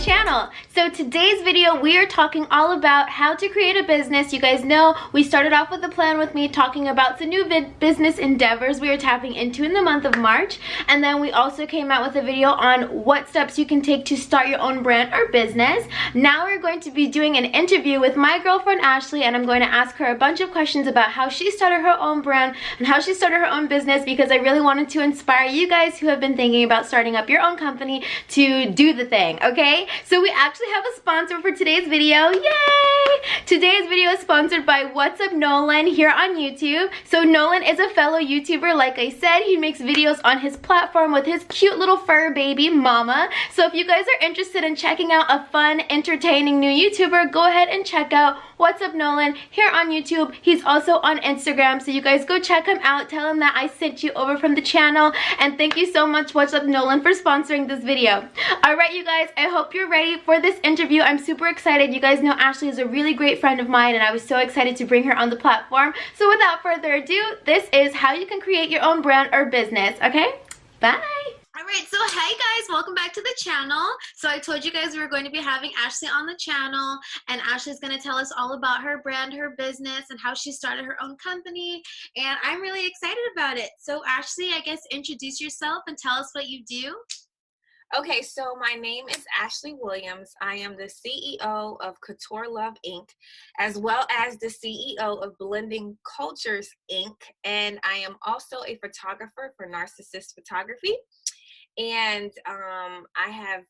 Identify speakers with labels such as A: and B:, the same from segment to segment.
A: channel. So today's video we are talking all about how to create a business. You guys know we started off with a plan with me talking about the new business endeavors we are tapping into in the month of March, and then we also came out with a video on what steps you can take to start your own brand or business. Now we're going to be doing an interview with my girlfriend Ashley, and I'm going to ask her a bunch of questions about how she started her own brand and how she started her own business, because I really wanted to inspire you guys who have been thinking about starting up your own company to do the thing, okay? So we actually have a sponsor for today's video. Yay! Today's video is sponsored by What's Up Nolan here on YouTube. So Nolan is a fellow YouTuber. Like I said, he makes videos on his platform with his cute little fur baby mama. So if you guys are interested in checking out a fun, entertaining new YouTuber, go ahead and check out What's Up Nolan here on YouTube. He's also on Instagram, so you guys go check him out. Tell him that I sent you over from the channel, and thank you so much, What's Up Nolan, for sponsoring this video. Alright you guys, I hope you're ready for this interview. I'm super excited. You guys know Ashley is a really great friend of mine, and I was so excited to bring her on the platform. So without further ado, this is how you can create your own brand or business, okay? Bye! Alright, so hey guys, welcome back to the channel. So I told you guys we were going to be having Ashley on the channel, and Ashley's going to tell us all about her brand, her business, and how she started her own company, and I'm really excited about it. So Ashley, I guess introduce yourself and tell us what you do.
B: Okay, so my name is Ashley Williams. I am the CEO of Couture Love Inc., as well as the CEO of Blending Cultures Inc., and I am also a photographer for Narcissist Photography. And I have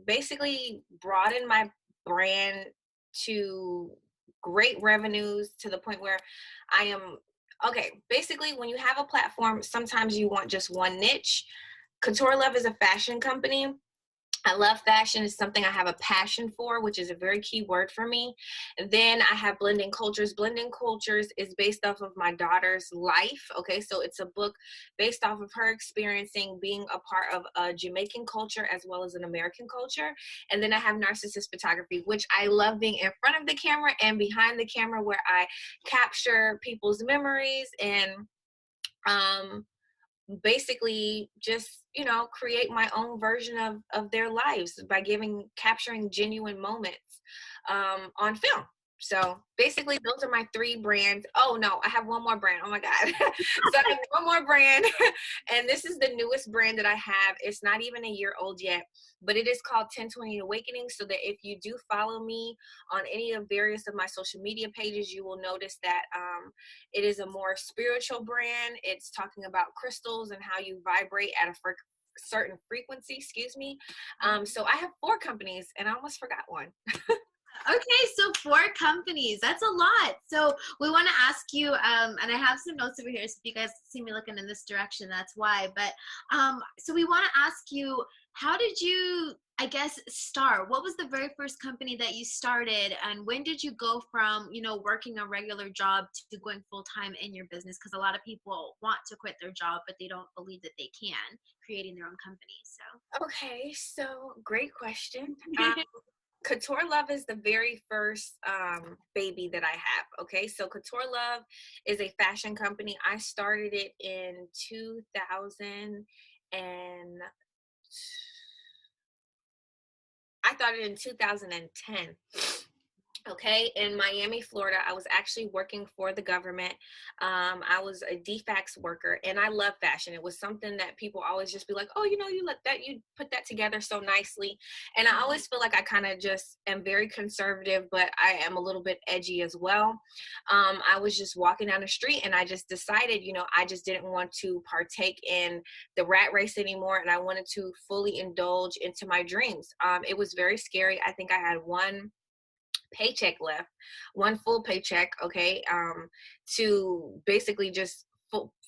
B: basically broadened my brand to great revenues, to the point where I am, okay, basically when you have a platform, sometimes you want just one niche. Couture Love is a fashion company. I love fashion. It's something I have a passion for, which is a very key word for me. And then I have Blending Cultures. Blending Cultures is based off of my daughter's life. Okay, so it's a book based off of her experiencing being a part of a Jamaican culture as well as an American culture. And then I have Narcissist Photography, which I love being in front of the camera and behind the camera, where I capture people's memories and basically just, you know, create my own version of their lives by capturing genuine moments on film. So basically those are my three brands. Oh no, I have one more brand. Oh my God. So I have one more brand, and this is the newest brand that I have. It's not even a year old yet, but it is called 1020 Awakening. So that if you do follow me on any of various of my social media pages, you will notice that it is a more spiritual brand. It's talking about crystals and how you vibrate at a certain frequency, excuse me. So I have 4 companies, and I almost forgot one.
A: Okay, so 4 companies. That's a lot. So we want to ask you, and I have some notes over here, so if you guys see me looking in this direction, that's why. But so we want to ask you, how did you, I guess, start? What was the very first company that you started, and when did you go from, you know, working a regular job to going full-time in your business? Because a lot of people want to quit their job, but they don't believe that they can, creating their own company. So
B: Okay, so great question. Couture Love is the very first baby that I have. Okay, so Couture Love is a fashion company. I started it in 2000, and I started in 2010. Okay, in Miami, Florida. I was actually working for the government. I was a DFAX worker, and I love fashion. It was something that people always just be like, oh, you know, you put that together so nicely. And I always feel like I kind of just am very conservative, but I am a little bit edgy as well. I was just walking down the street, and I just decided, you know, I just didn't want to partake in the rat race anymore, and I wanted to fully indulge into my dreams. It was very scary. I think I had one paycheck left, one full paycheck, okay, to basically just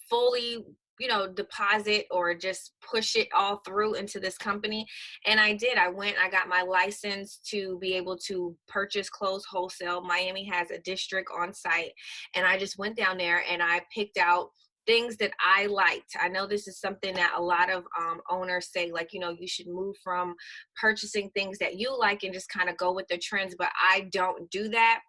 B: fully, you know, deposit or just push it all through into this company. And I did. I got my license to be able to purchase clothes wholesale. Miami has a district on site, and I just went down there and I picked out things that I liked. I know this is something that a lot of owners say, like, you know, you should move from purchasing things that you like and just kind of go with the trends, but I don't do that.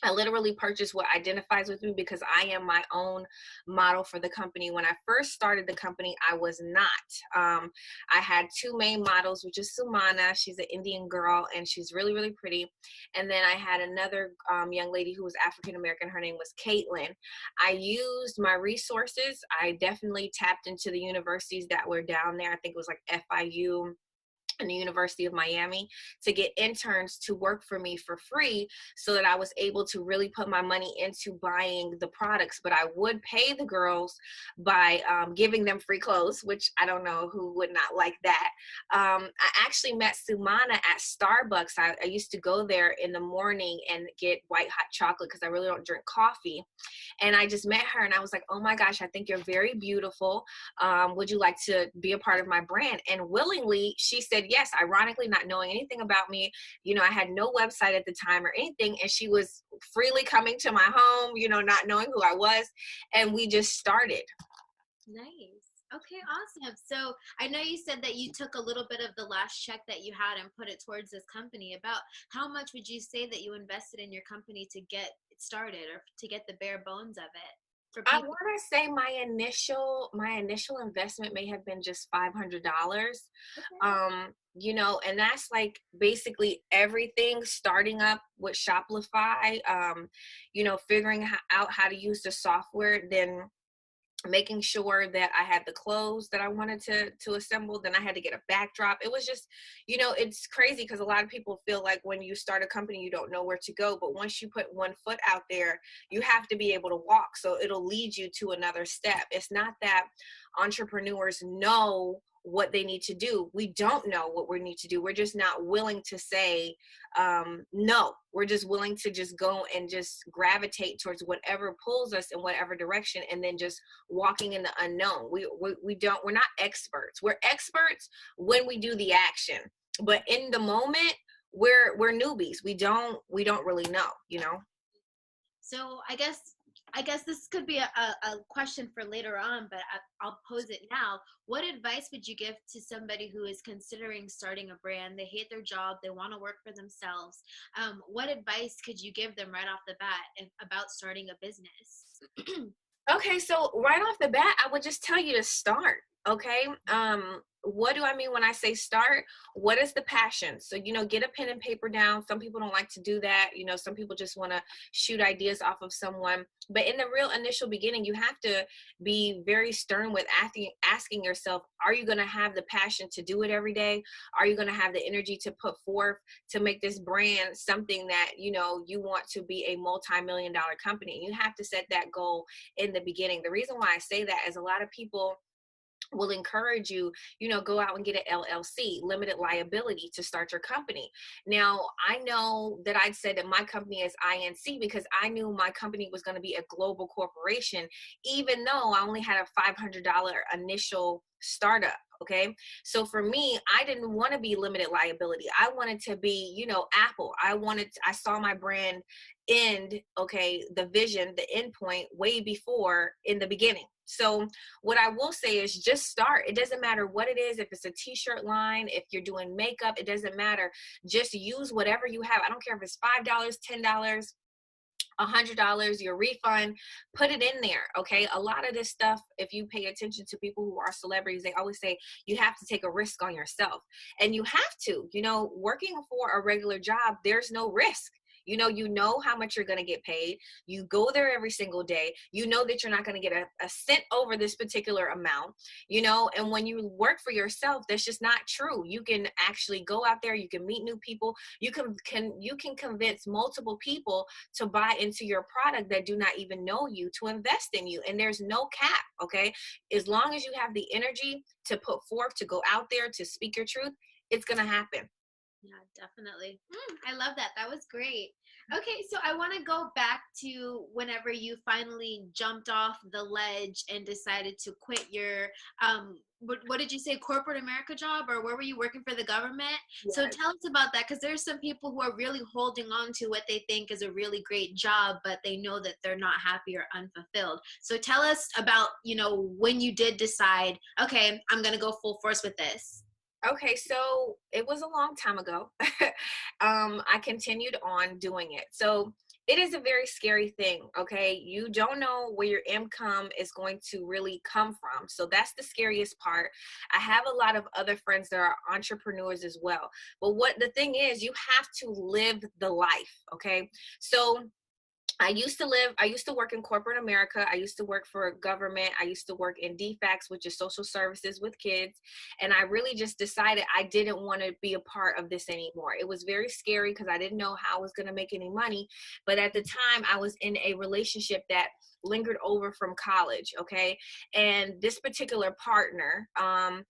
B: I literally purchased what identifies with me because I am my own model for the company. When I first started the company, I was not. I had two main models, which is Sumana. She's an Indian girl and she's really, really pretty. And then I had another young lady who was African American. Her name was Caitlin. I used my resources. I definitely tapped into the universities that were down there. I think it was like FIU and the University of Miami to get interns to work for me for free so that I was able to really put my money into buying the products. But I would pay the girls by giving them free clothes, which I don't know who would not like that. I actually met Sumana at Starbucks. I used to go there in the morning and get white hot chocolate because I really don't drink coffee. And I just met her and I was like, oh my gosh, I think you're very beautiful. Would you like to be a part of my brand? And willingly, she said yes, ironically, not knowing anything about me. You know, I had no website at the time or anything. And she was freely coming to my home, you know, not knowing who I was. And we just started.
A: Nice. Okay, awesome. So I know you said that you took a little bit of the last check that you had and put it towards this company. About how much would you say that you invested in your company to get it started or to get the bare bones of it for
B: I
A: people?
B: want to say my initial investment may have been just $500.
A: Okay.
B: You know, and that's like basically everything starting up with Shopify, you know, figuring out how to use the software, then making sure that I had the clothes that I wanted to assemble. Then I had to get a backdrop. It was just, you know, it's crazy because a lot of people feel like when you start a company, you don't know where to go. But once you put one foot out there, you have to be able to walk. So it'll lead you to another step. It's not that entrepreneurs know what they need to do. We don't know what we need to do. We're just not willing to say no. We're just willing to just go and just gravitate towards whatever pulls us in whatever direction, and then just walking in the unknown. We're not experts. We're experts when we do the action, but in the moment, we're newbies. We don't really know, you know.
A: So I guess this could be a question for later on, but I'll pose it now. What advice would you give to somebody who is considering starting a brand? They hate their job, they want to work for themselves. What advice could you give them right off the bat about starting a business?
B: Okay, so right off the bat, I would just tell you to start. Okay. What do I mean when I say start? What is the passion? So, you know, get a pen and paper down. Some people don't like to do that. You know, some people just want to shoot ideas off of someone. But in the real initial beginning, you have to be very stern with asking yourself, are you going to have the passion to do it every day? Are you going to have the energy to put forth to make this brand something that, you know, you want to be a multi-million-dollar company? You have to set that goal in the beginning. The reason why I say that is a lot of people will encourage you, you know, go out and get an LLC, limited liability, to start your company. Now, I know that I'd said that my company is INC because I knew my company was going to be a global corporation, even though I only had a $500 initial startup. Okay. So for me, I didn't want to be limited liability. I wanted to be, you know, Apple. I saw my brand end, okay, the vision, the end point way before in the beginning. So what I will say is just start. It doesn't matter what it is. If it's a t-shirt line, if you're doing makeup, it doesn't matter. Just use whatever you have. I don't care if it's $5, $10, $100, your refund, put it in there. Okay. A lot of this stuff, if you pay attention to people who are celebrities, they always say you have to take a risk on yourself, and you have to, you know, working for a regular job, there's no risk. You know how much you're going to get paid. You go there every single day. You know that you're not going to get a cent over this particular amount, you know, and when you work for yourself, that's just not true. You can actually go out there. You can meet new people. You can convince multiple people to buy into your product that do not even know you, to invest in you. And there's no cap. Okay. As long as you have the energy to put forth, to go out there, to speak your truth, it's going to happen.
A: Yeah, definitely. I love that. That was great. Okay, so I want to go back to whenever you finally jumped off the ledge and decided to quit your what did you say, corporate America job, or where were you working for the government? So
B: Yes.
A: tell us about that, because there's some people who are really holding on to what they think is a really great job, but they know that they're not happy or unfulfilled. So tell us about, when you did decide, okay, I'm going to go full force with this.
B: Okay, so it was a long time ago. I continued on doing it. So it is a very scary thing, okay? You don't know where your income is going to really come from. So that's the scariest part. I have a lot of other friends that are entrepreneurs as well. But what the thing is, you have to live the life, okay? So I used to work in corporate America. I used to work for government. I used to work in DFACS, which is social services with kids. And I really just decided I didn't want to be a part of this anymore. It was very scary because I didn't know how I was going to make any money. But at the time, I was in a relationship that lingered over from college, okay? And this particular partner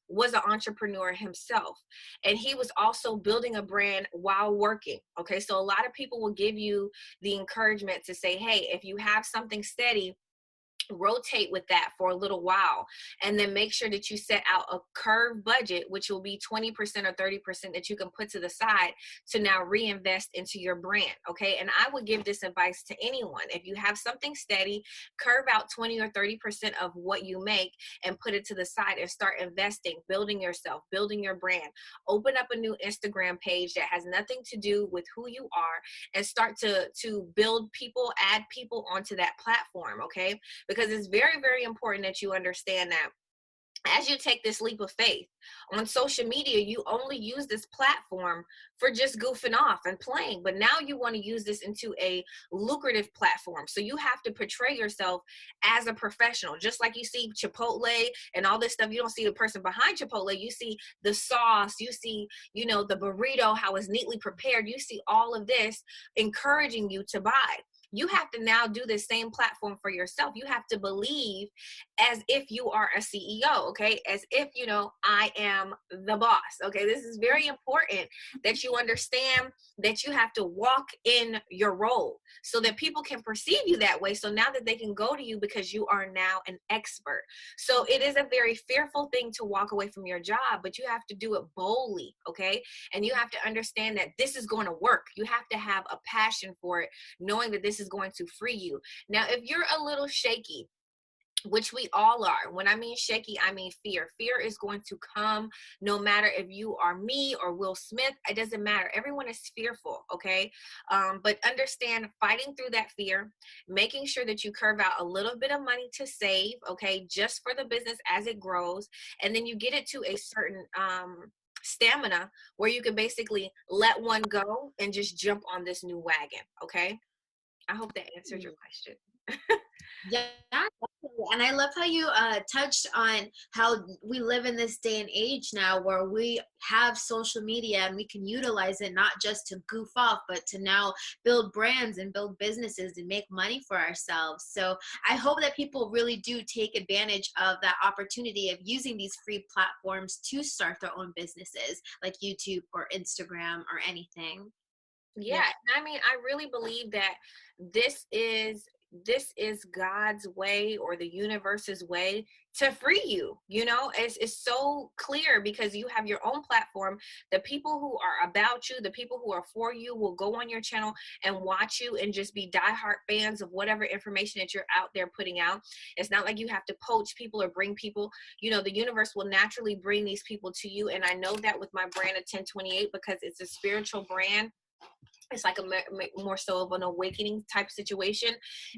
B: was an entrepreneur himself. And he was also building a brand while working, okay? So a lot of people will give you the encouragement to say, hey, if you have something steady, rotate with that for a little while, and then make sure that you set out a curved budget, which will be 20% or 30% that you can put to the side to now reinvest into your brand. Okay. And I would give this advice to anyone. If you have something steady, curve out 20 or 30% of what you make and put it to the side and start investing, building yourself, building your brand. Open up a new Instagram page that has nothing to do with who you are and start to build people, add people onto that platform. Okay. Because it's very, very important that you understand that as you take this leap of faith on social media, you only use this platform for just goofing off and playing. But now you want to use this into a lucrative platform. So you have to portray yourself as a professional. Just like you see Chipotle and all this stuff, you don't see the person behind Chipotle. You see the sauce, you see, the burrito, how it's neatly prepared. You see all of this encouraging you to buy. You have to now do the same platform for yourself. You have to believe as if you are a CEO, okay? As if, I am the boss, okay? This is very important that you understand that you have to walk in your role so that people can perceive you that way. So now that they can go to you because you are now an expert. So it is a very fearful thing to walk away from your job, but you have to do it boldly, okay? And you have to understand that this is going to work. You have to have a passion for it, knowing that this is going to free you. Now, if you're a little shaky, which we all are. When I mean shaky, I mean fear. Fear is going to come no matter if you are me or Will Smith. It doesn't matter. Everyone is fearful, okay? But understand fighting through that fear, making sure that you curve out a little bit of money to save, okay, just for the business as it grows. And then you get it to a certain stamina where you can basically let one go and just jump on this new wagon, okay? I hope that answered your question.
A: Yeah, definitely. And I love how you touched on how we live in this day and age now where we have social media and we can utilize it not just to goof off, but to now build brands and build businesses and make money for ourselves. So I hope that people really do take advantage of that opportunity of using these free platforms to start their own businesses like YouTube or Instagram or anything.
B: Yeah, I mean, I really believe that this is God's way or the universe's way to free you. It's so clear because you have your own platform. The people who are about you, the people who are for you will go on your channel and watch you and just be diehard fans of whatever information that you're out there putting out. It's not like you have to poach people or bring people. The universe will naturally bring these people to you. And I know that with my brand of 1028 because it's a spiritual brand. It's like a more so of an awakening type situation.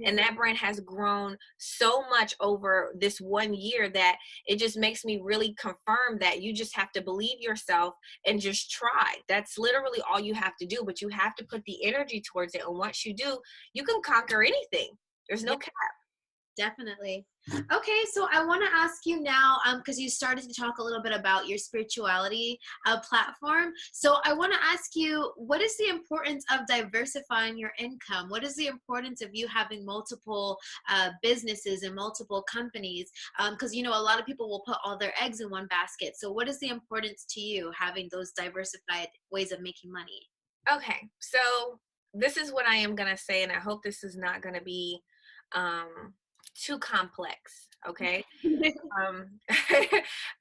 B: And that brand has grown so much over this 1 year that it just makes me really confirm that you just have to believe yourself and just try. That's literally all you have to do, but you have to put the energy towards it. And once you do, you can conquer anything. There's no cap.
A: Definitely. Okay, so I want to ask you now, because you started to talk a little bit about your spirituality platform. So I want to ask you, what is the importance of diversifying your income? What is the importance of you having multiple businesses and multiple companies? Because, a lot of people will put all their eggs in one basket. So what is the importance to you having those diversified ways of making money?
B: Okay, so this is what I am going to say, and I hope this is not going to be too complex, okay?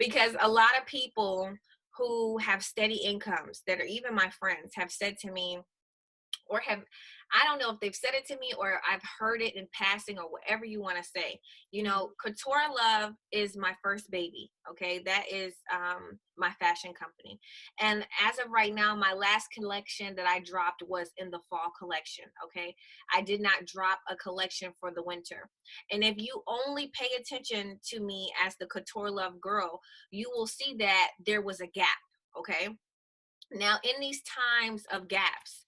B: Because a lot of people who have steady incomes that are even my friends have said to me, or have, I don't know if they've said it to me or I've heard it in passing or whatever you want to say. You know, Couture Love is my first baby. Okay. That is my fashion company. And as of right now, my last collection that I dropped was in the fall collection. Okay. I did not drop a collection for the winter. And if you only pay attention to me as the Couture Love girl, you will see that there was a gap. Okay. Now, in these times of gaps,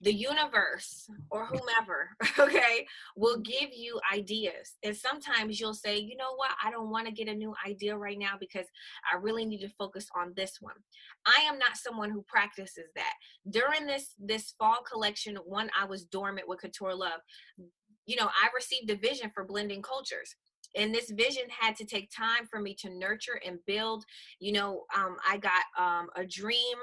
B: the universe or whomever, okay, will give you ideas. And sometimes you'll say, you know what, I don't want to get a new idea right now because I really need to focus on this one. I am not someone who practices that. During this fall collection, when I was dormant with Couture Love, you know, I received a vision for blending cultures. And this vision had to take time for me to nurture and build. You know, I got a dream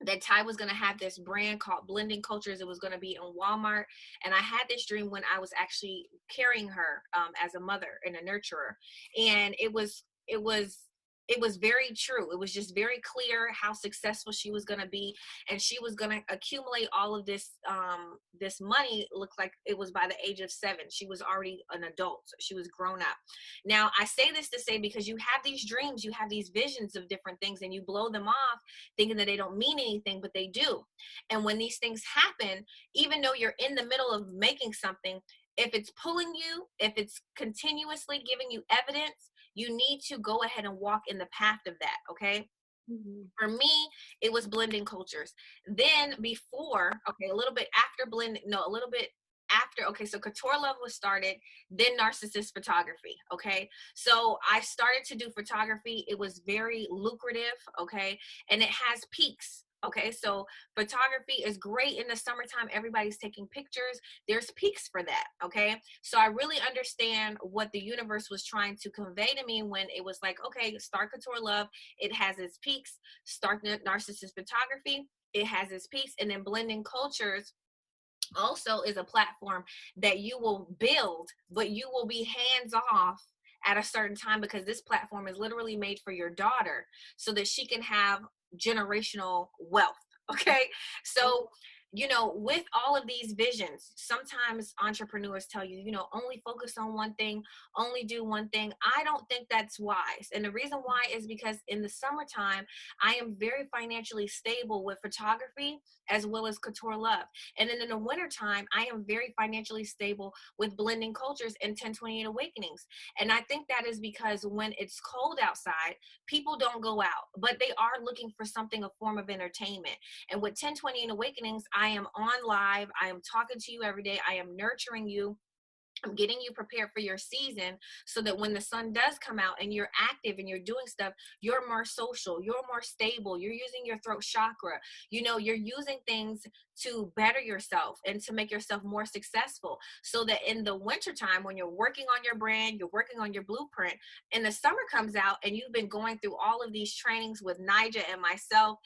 B: that Ty was going to have this brand called Blending Cultures. It was going to be in Walmart. And I had this dream when I was actually carrying her as a mother and a nurturer. And it was very true. It was just very clear how successful she was going to be. And she was going to accumulate all of this, this money. It looked like it was by the age of 7. She was already an adult. So she was grown up. Now, I say this to say, because you have these dreams, you have these visions of different things, and you blow them off thinking that they don't mean anything, but they do. And when these things happen, even though you're in the middle of making something, if it's pulling you, if it's continuously giving you evidence, you need to go ahead and walk in the path of that, okay? For me, it was blending cultures. Then before, okay, a little bit after blending, no, a little bit after, okay, so Couture Love was started, then Narcissist Photography, okay? So I started to do photography. It was very lucrative, okay? And it has peaks. Okay, so photography is great in the summertime. Everybody's taking pictures. There's peaks for that, okay? So I really understand what the universe was trying to convey to me when it was like, okay, start Couture Love. It has its peaks. Start Narcissist Photography. It has its peaks. And then Blending Cultures also is a platform that you will build, but you will be hands off at a certain time, because this platform is literally made for your daughter so that she can have generational wealth. Okay. So, you know, with all of these visions, sometimes entrepreneurs tell you, you know, only focus on one thing, only do one thing. I don't think that's wise. And the reason why is because in the summertime, I am very financially stable with photography as well as Couture Love. And then in the wintertime, I am very financially stable with Blending Cultures and 1028 Awakenings. And I think that is because when it's cold outside, people don't go out, but they are looking for something, a form of entertainment. And with 1028 Awakenings, I am on live. I am talking to you every day. I am nurturing you. I'm getting you prepared for your season so that when the sun does come out and you're active and you're doing stuff, you're more social, you're more stable, you're using your throat chakra, you know, you're using things to better yourself and to make yourself more successful, so that in the wintertime, when you're working on your brand, you're working on your blueprint, and the summer comes out and you've been going through all of these trainings with Nija and myself,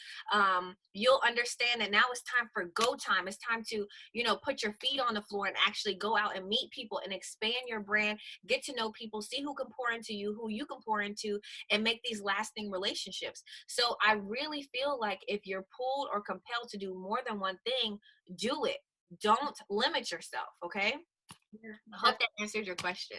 B: you'll understand that now it's time for go time. It's time to, you know, put your feet on the floor and actually go out and meet people and expand your brand, get to know people, see who can pour into you, who you can pour into, and make these lasting relationships. So I really feel like if you're pulled or compelled to do more than one thing, do it. Don't limit yourself, okay? I hope that answered your question.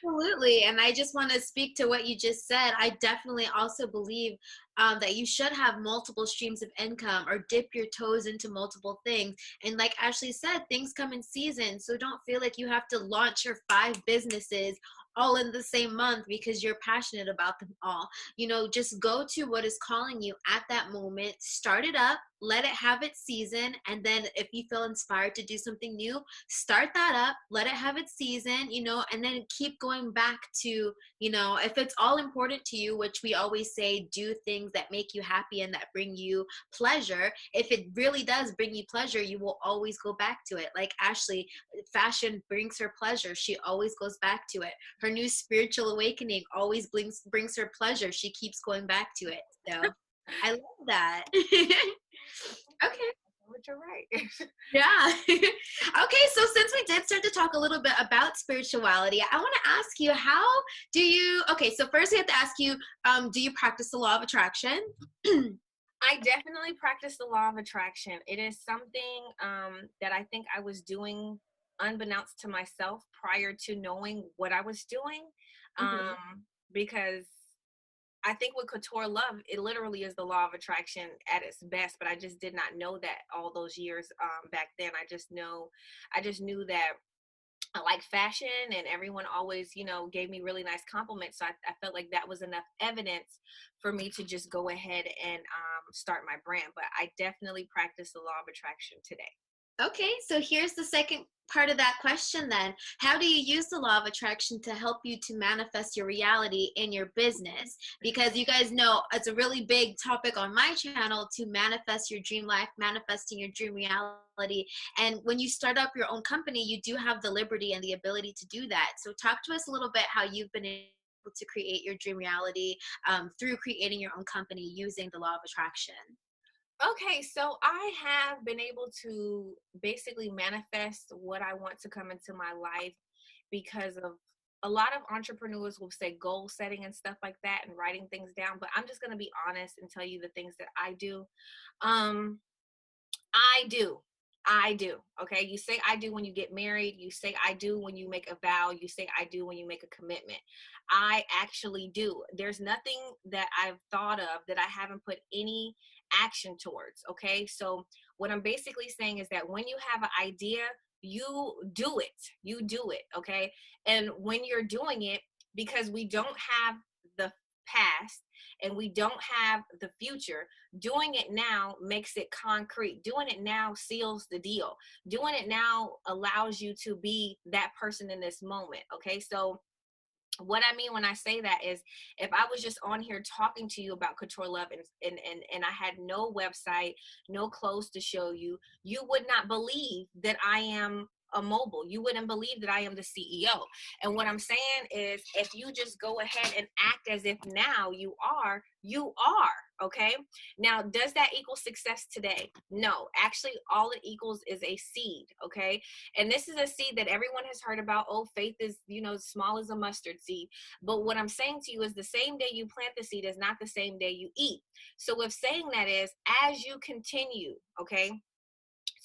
A: Absolutely. And I just want to speak to what you just said. I definitely also believe that you should have multiple streams of income or dip your toes into multiple things. And like Ashley said, things come in season. So don't feel like you have to launch your 5 businesses all in the same month because you're passionate about them all. You know, just go to what is calling you at that moment, start it up, let it have its season, and then if you feel inspired to do something new, start that up, let it have its season, you know, and then keep going back to, you know, if it's all important to you, which we always say, do things that make you happy and that bring you pleasure. If it really does bring you pleasure, you will always go back to it. Like Ashley, fashion brings her pleasure. She always goes back to it. Her new spiritual awakening always brings her pleasure. She keeps going back to it. So I love that. Okay.
B: You're right.
A: Yeah. Okay, so since we did start to talk a little bit about spirituality, I want to ask you, how do you, okay, so first we have to ask you, do you practice the law of attraction?
B: I definitely practice the law of attraction. It is something that I think I was doing unbeknownst to myself prior to knowing what I was doing.
A: Hmm.
B: Because I think with Couture Love, it literally is the law of attraction at its best. But I just did not know that all those years back then. I just knew that I like fashion, and everyone always, gave me really nice compliments. So I felt like that was enough evidence for me to just go ahead and start my brand. But I definitely practice the law of attraction today.
A: Okay, so here's the second part of that question then. How do you use the law of attraction to help you to manifest your reality in your business? Because you guys know it's a really big topic on my channel to manifest your dream life, manifesting your dream reality. And when you start up your own company, you do have the liberty and the ability to do that. So talk to us a little bit how you've been able to create your dream reality through creating your own company using the law of attraction.
B: Okay, so I have been able to basically manifest what I want to come into my life because of a lot of entrepreneurs will say goal setting and stuff like that and writing things down, but I'm just going to be honest and tell you the things that I do. Um I do. I do. Okay. You say I do when you get married. You say I do when you make a vow. You say I do when you make a commitment. I actually do. There's nothing that I've thought of that I haven't put any action towards. Okay. So, what I'm basically saying is that when you have an idea, you do it. You do it. Okay. And when you're doing it, because we don't have the past and we don't have the future, doing it now makes it concrete. Doing it now seals the deal. Doing it now allows you to be that person in this moment. Okay. So what I mean when I say that is if I was just on here talking to you about Couture Love and I had no website, no clothes to show you, you would not believe that I am a mobile. You wouldn't believe that I am the CEO. And what I'm saying is if you just go ahead and act as if now you are, you are. Okay. Now, does that equal success today? No, actually, all it equals is a seed. Okay. And this is a seed that everyone has heard about. Oh, faith is, small as a mustard seed. But what I'm saying to you is the same day you plant the seed is not the same day you eat. So if saying that is as you continue, okay,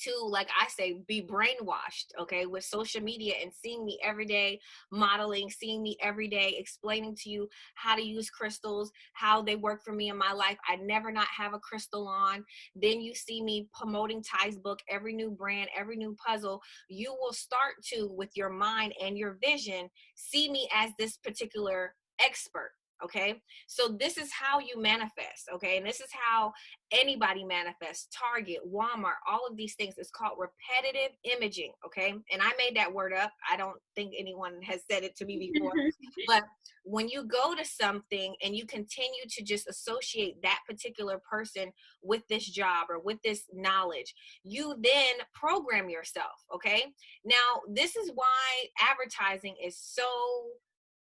B: to, like I say, be brainwashed, okay, with social media and seeing me every day modeling, seeing me every day explaining to you how to use crystals, how they work for me in my life. I never not have a crystal on. Then you see me promoting Ty's book, every new brand, every new puzzle. You will start to, with your mind and your vision, see me as this particular expert. Okay, so this is how you manifest. Okay, and this is how anybody manifests. Target, Walmart, all of these things. It's called repetitive imaging. Okay, and I made that word up. I don't think anyone has said it to me before. But when you go to something and you continue to just associate that particular person with this job or with this knowledge, you then program yourself. Okay, now this is why advertising is so,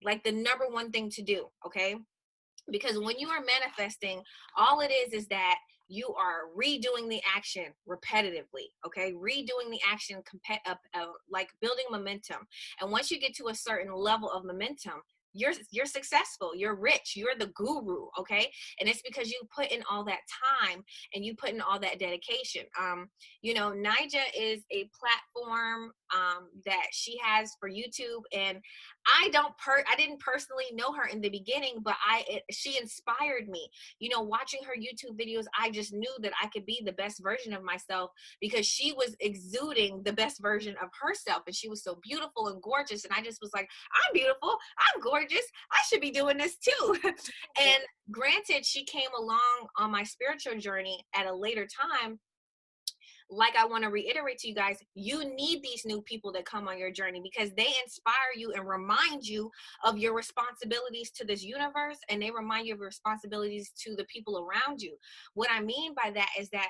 B: like, the number one thing to do. Okay, because when you are manifesting, all it is that you are redoing the action repetitively. Okay, redoing the action, like building momentum. And once you get to a certain level of momentum, you're successful, you're rich, you're the guru. Okay, and it's because you put in all that time and you put in all that dedication. Nija is a platform that she has for YouTube, and I didn't personally know her in the beginning, but she inspired me. Watching her YouTube videos, I just knew that I could be the best version of myself because she was exuding the best version of herself, and she was so beautiful and gorgeous, and I just was like, I'm beautiful, I'm gorgeous, I should be doing this too. And granted, she came along on my spiritual journey at a later time. Like, I want to reiterate to you guys, you need these new people that come on your journey because they inspire you and remind you of your responsibilities to this universe, and they remind you of your responsibilities to the people around you. What I mean by that is that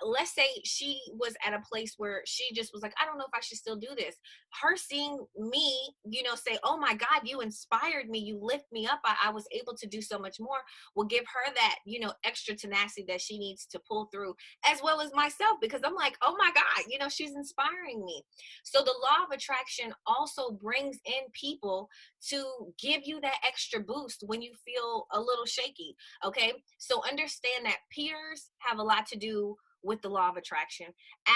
B: let's say she was at a place where she just was like, I don't know if I should still do this. Her seeing me, you know, say, oh my God, you inspired me, you lift me up, I was able to do so much more, will give her that, you know, extra tenacity that she needs to pull through, as well as myself, because I'm like, oh my God, you know, she's inspiring me. So the law of attraction also brings in people to give you that extra boost when you feel a little shaky. Okay, so understand that peers have a lot to do with the law of attraction,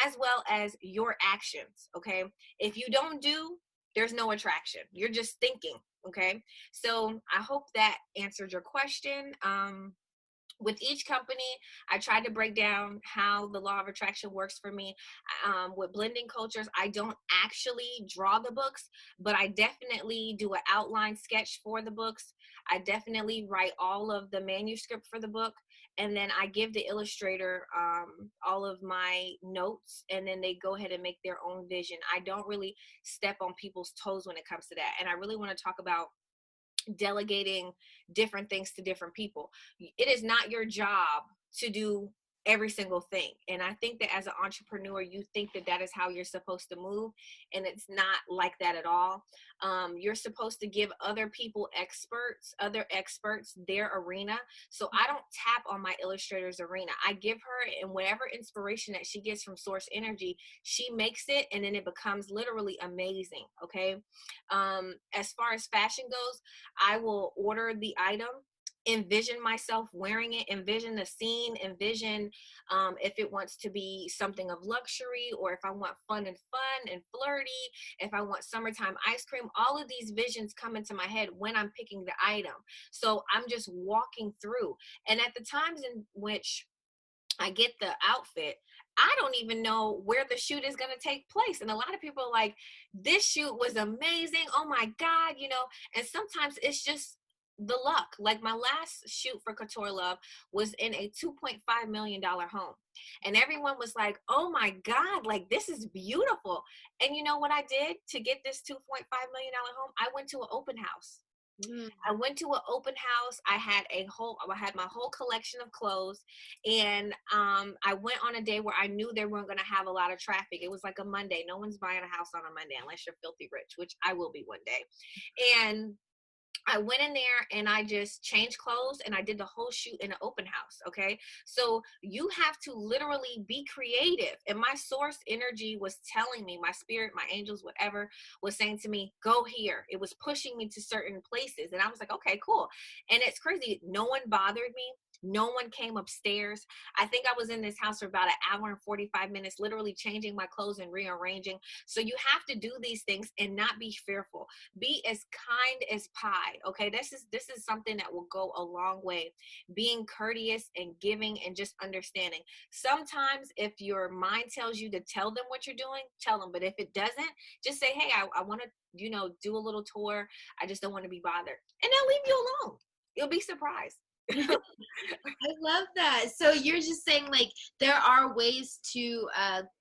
B: as well as your actions. Okay, if you don't do, there's no attraction, you're just thinking. Okay, so I hope that answered your question. With each company, I tried to break down how the law of attraction works for me. With blending cultures, I don't actually draw the books, but I definitely do an outline sketch for the books. I definitely write all of the manuscript for the book, and then I give the illustrator all of my notes, and then they go ahead and make their own vision. I don't really step on people's toes when it comes to that, and I really want to talk about delegating different things to different people. It is not your job to do every single thing. And I think that as an entrepreneur, you think that that is how you're supposed to move. And it's not like that at all. You're supposed to give other other experts, their arena. So I don't tap on my illustrator's arena. I give her, and whatever inspiration that she gets from source energy, she makes it, and then it becomes literally amazing. Okay. As far as fashion goes, I will order the item, envision myself wearing it, envision the scene, envision if it wants to be something of luxury, or if I want fun and flirty, if I want summertime ice cream. All of these visions come into my head when I'm picking the item. So I'm just walking through. And at the times in which I get the outfit, I don't even know where the shoot is going to take place. And a lot of people are like, this shoot was amazing. Oh my God, you know, and sometimes it's just the luck. Like my last shoot for Couture Love was in a $2.5 million home. And everyone was like, oh my God, like this is beautiful. And you know what I did to get this $2.5 million home? I went to an open house. I went to an open house. I had my whole collection of clothes, and I went on a day where I knew they weren't going to have a lot of traffic. It was like a Monday. No one's buying a house on a Monday unless you're filthy rich, which I will be one day. And I went in there and I just changed clothes, and I did the whole shoot in an open house. Okay. So you have to literally be creative. And my source energy was telling me, my spirit, my angels, whatever, was saying to me, go here. It was pushing me to certain places. And I was like, okay, cool. And it's crazy. No one bothered me. No one came upstairs. I think I was in this house for about an hour and 45 minutes, literally changing my clothes and rearranging. So you have to do these things and not be fearful. Be as kind as pie. Okay, this is something that will go a long way. Being courteous and giving and just understanding. Sometimes if your mind tells you to tell them what you're doing, tell them. But if it doesn't, just say, hey, I want to, you know, do a little tour. I just don't want to be bothered. And they'll leave you alone. You'll be surprised.
A: I love that. So you're just saying like there are ways to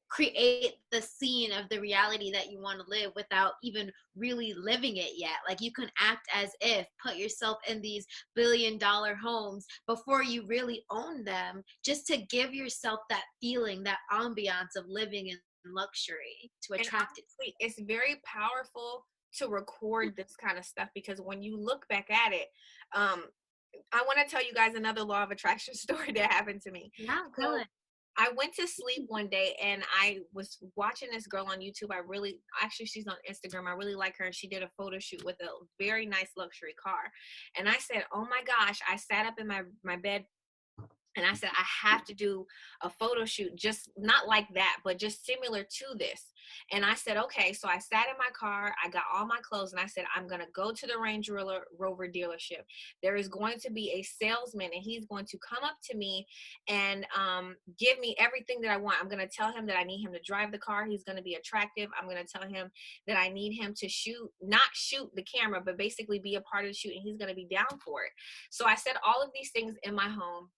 A: create the scene of the reality that you want to live without even really living it yet. Like you can act as if, put yourself in these $billion homes before you really own them, just to give yourself that feeling, that ambiance of living in luxury to attract it.
B: Honestly, it's very powerful to record this kind of stuff, because when you look back at it, I want to tell you guys another law of attraction story that happened to me.
A: Yeah,
B: So I went to sleep one day and I was watching this girl on YouTube. Actually, she's on Instagram. I really like her. And she did a photo shoot with a very nice luxury car. And I said, oh my gosh, I sat up in my bed. And I said, I have to do a photo shoot, just not like that, but just similar to this. And I said, okay. So I sat in my car, I got all my clothes, and I said, I'm going to go to the Range Rover dealership. There is going to be a salesman, and he's going to come up to me and give me everything that I want. I'm going to tell him that I need him to drive the car. He's going to be attractive. I'm going to tell him that I need him to not shoot the camera, but basically be a part of the shoot, and he's going to be down for it. So I said all of these things in my home.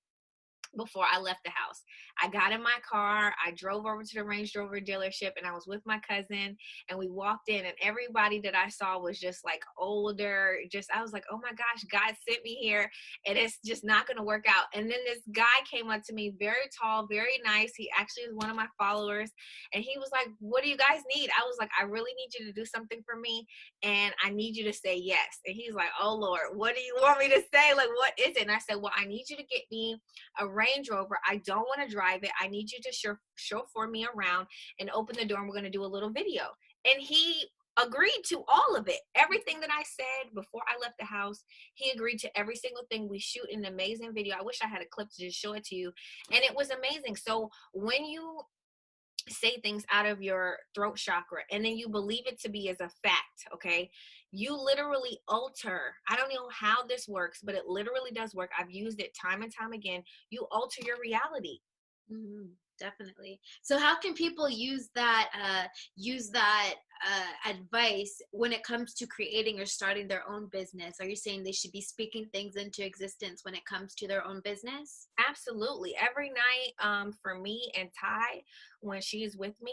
B: before I left the house. I got in my car, I drove over to the Range Rover dealership, and I was with my cousin, and we walked in, and everybody that I saw was just like older. Just, I was like, oh my gosh, God sent me here, and it's just not going to work out. And then this guy came up to me, very tall, very nice. He actually is one of my followers, and he was like, what do you guys need? I was like, I really need you to do something for me, and I need you to say yes. And he's like, oh Lord, what do you want me to say? Like, what is it? And I said, well, I need you to get me a Range Rover. I don't want to drive it. I need you to chauffeur me around and open the door, and we're going to do a little video. And he agreed to all of it. Everything that I said before I left the house, he agreed to every single thing. We shoot an amazing video. I wish I had a clip to just show it to you. And it was amazing. So when you say things out of your throat chakra and then you believe it to be as a fact, okay, you literally alter. I don't know how this works, but it literally does work. I've used it time and time again. You alter your reality.
A: Mm-hmm, definitely. So how can people use that advice when it comes to creating or starting their own business? Are you saying they should be speaking things into existence when it comes to their own business?
B: Absolutely. Every night, for me and Ty, when she's with me,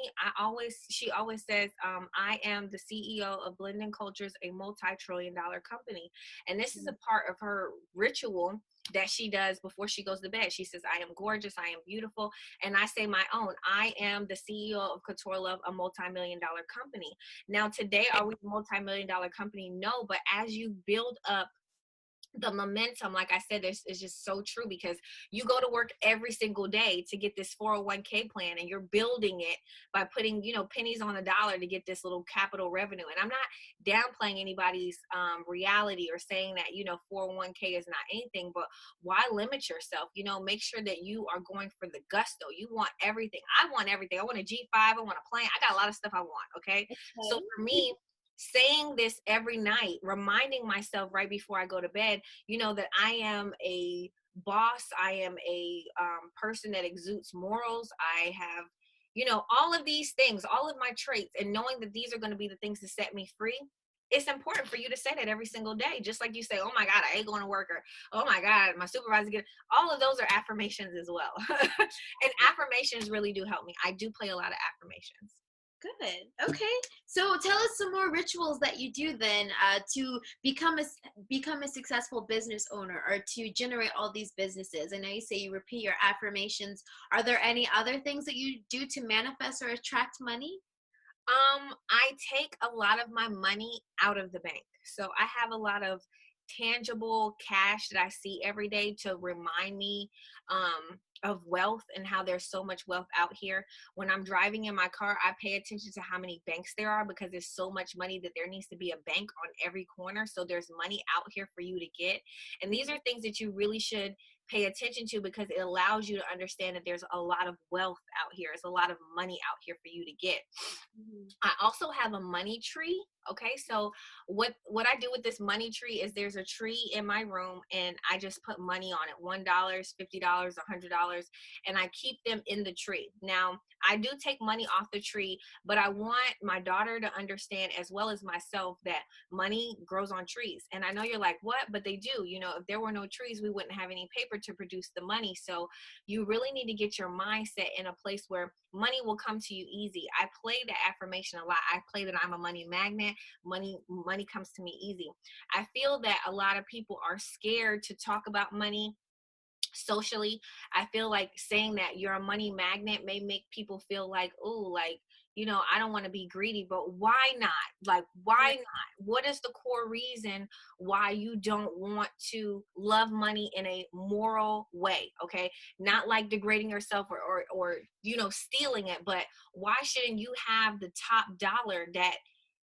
B: she always says, I am the CEO of Blending Cultures, a multi-trillion-dollar company. And this is a part of her ritual that she does before she goes to bed. She says, I am gorgeous, I am beautiful. And I say my own, I am the CEO of Couture Love, a multi-million-dollar company. Now, today, are we a multi-million-dollar company? No, but as you build up the momentum, like I said, this is just so true, because you go to work every single day to get this 401k plan, and you're building it by putting, pennies on a dollar to get this little capital revenue. And I'm not downplaying anybody's reality or saying that, 401k is not anything, but why limit yourself? Make sure that you are going for the gusto. You want everything. I want everything. I want a G5. I want a plane. I got a lot of stuff I want. Okay. So for me, saying this every night, reminding myself right before I go to bed, that I am a boss, I am a person that exudes morals, I have, all of these things, all of my traits, and knowing that these are going to be the things to set me free. It's important for you to say that every single day. Just like you say, oh my God, I ain't going to work, or oh my God, my supervisor get. All of those are affirmations as well. And affirmations really do help me. I do play a lot of affirmations.
A: Good. Okay. So tell us some more rituals that you do then to become a successful business owner, or to generate all these businesses. I know you say you repeat your affirmations. Are there any other things that you do to manifest or attract money?
B: I take a lot of my money out of the bank. So I have a lot of tangible cash that I see every day to remind me of wealth and how there's so much wealth out here. When I'm driving in my car, I pay attention to how many banks there are, because there's so much money that there needs to be a bank on every corner. So there's money out here for you to get. And these are things that you really should pay attention to, because it allows you to understand that there's a lot of wealth out here. There's a lot of money out here for you to get. Mm-hmm. I also have a money tree. Okay, so what I do with this money tree is there's a tree in my room, and I just put money on it, $1, $50, $100, and I keep them in the tree. Now, I do take money off the tree, but I want my daughter to understand, as well as myself, that money grows on trees. And I know you're like, what? But they do. If there were no trees, we wouldn't have any paper to produce the money. So you really need to get your mindset in a place where money will come to you easy. I play the affirmation a lot. I play that I'm a money magnet. Money comes to me easy. I feel that a lot of people are scared to talk about money socially. I feel like saying that you're a money magnet may make people feel like, oh, like, I don't want to be greedy. But why not? Like, why not? What is the core reason why you don't want to love money in a moral way? Okay, not like degrading yourself or stealing it, but why shouldn't you have the top dollar that